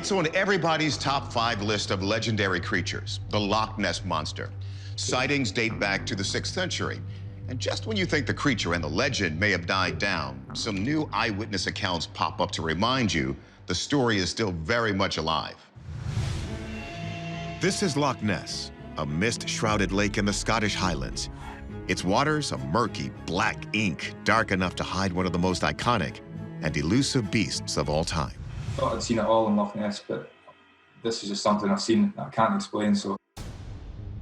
It's on everybody's top 5 list of legendary creatures, the Loch Ness Monster. Sightings date back to the 6th century. And just when you think the creature and the legend may have died down, some new eyewitness accounts pop up to remind you the story is still very much alive. This is Loch Ness, a mist-shrouded lake in the Scottish Highlands. Its waters a murky, black ink, dark enough to hide one of the most iconic and elusive beasts of all time. I thought I'd seen it all in Loch Ness, but this is just something I've seen that I can't explain, so.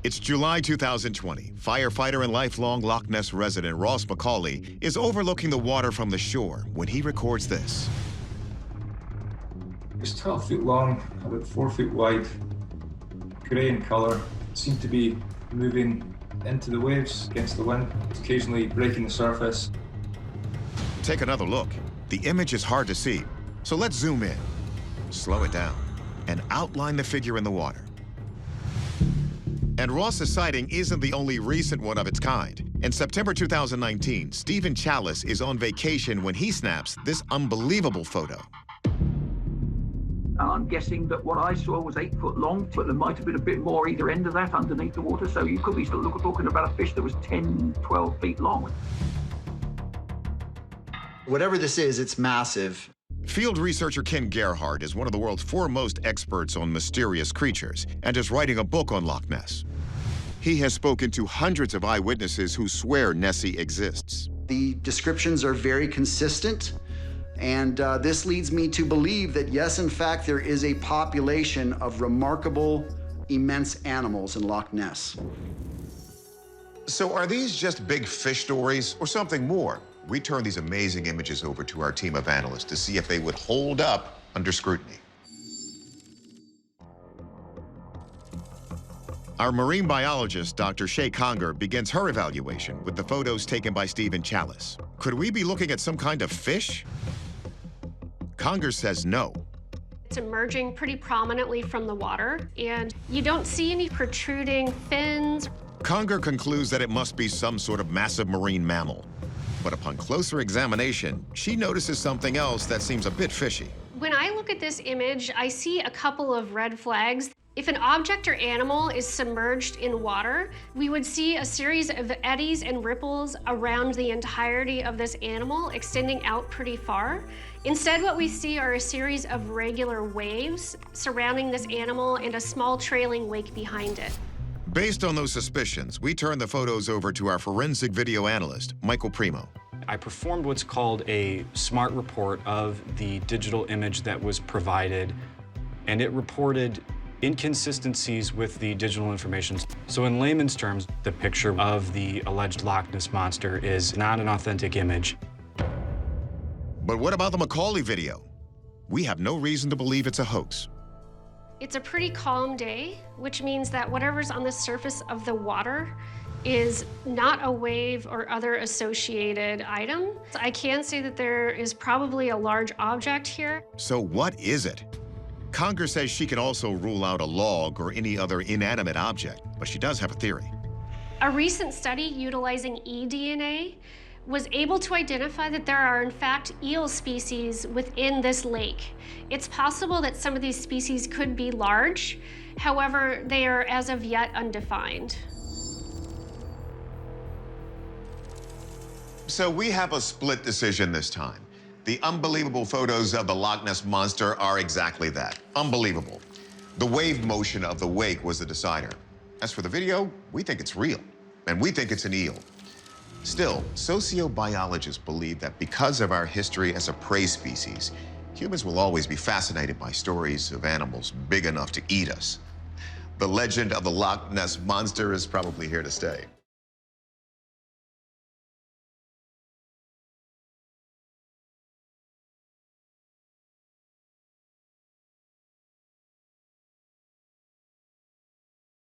It's July 2020. Firefighter and lifelong Loch Ness resident Ross McCauley is overlooking the water from the shore when he records this. It was 12 feet long, about 4 feet wide, grey in colour. It seemed to be moving into the waves against the wind, occasionally breaking the surface. Take another look. The image is hard to see, so let's zoom in, slow it down, and outline the figure in the water. And Ross's sighting isn't the only recent one of its kind. In September 2019, Stephen Chalice is on vacation when he snaps this unbelievable photo. I'm guessing that what I saw was 8 foot long, but there might have been a bit more either end of that underneath the water, so you could be still talking about a fish that was 10, 12 feet long. Whatever this is, it's massive. Field researcher Ken Gerhardt is one of the world's foremost experts on mysterious creatures and is writing a book on Loch Ness. He has spoken to hundreds of eyewitnesses who swear Nessie exists. The descriptions are very consistent, and this leads me to believe that, yes, in fact, there is a population of remarkable, immense animals in Loch Ness. So are these just big fish stories or something more? We turned these amazing images over to our team of analysts to see if they would hold up under scrutiny. Our marine biologist, Dr. Shay Conger, begins her evaluation with the photos taken by Stephen Chalice. Could we be looking at some kind of fish? Conger says no. It's emerging pretty prominently from the water, and you don't see any protruding fins. Conger concludes that it must be some sort of massive marine mammal. But upon closer examination, she notices something else that seems a bit fishy. When I look at this image, I see a couple of red flags. If an object or animal is submerged in water, we would see a series of eddies and ripples around the entirety of this animal, extending out pretty far. Instead, what we see are a series of regular waves surrounding this animal and a small trailing wake behind it. Based on those suspicions, we turn the photos over to our forensic video analyst, Michael Primo. I performed what's called a smart report of the digital image that was provided, and it reported inconsistencies with the digital information. So in layman's terms, the picture of the alleged Loch Ness Monster is not an authentic image. But what about the McCauley video? We have no reason to believe it's a hoax. It's a pretty calm day, which means that whatever's on the surface of the water is not a wave or other associated item. I can say that there is probably a large object here. So what is it? Conger says she can also rule out a log or any other inanimate object, but she does have a theory. A recent study utilizing eDNA was able to identify that there are, in fact, eel species within this lake. It's possible that some of these species could be large. However, they are, as of yet, undefined. So we have a split decision this time. The unbelievable photos of the Loch Ness Monster are exactly that, unbelievable. The wave motion of the wake was the decider. As for the video, we think it's real, and we think it's an eel. Still, sociobiologists believe that because of our history as a prey species, humans will always be fascinated by stories of animals big enough to eat us. The legend of the Loch Ness Monster is probably here to stay.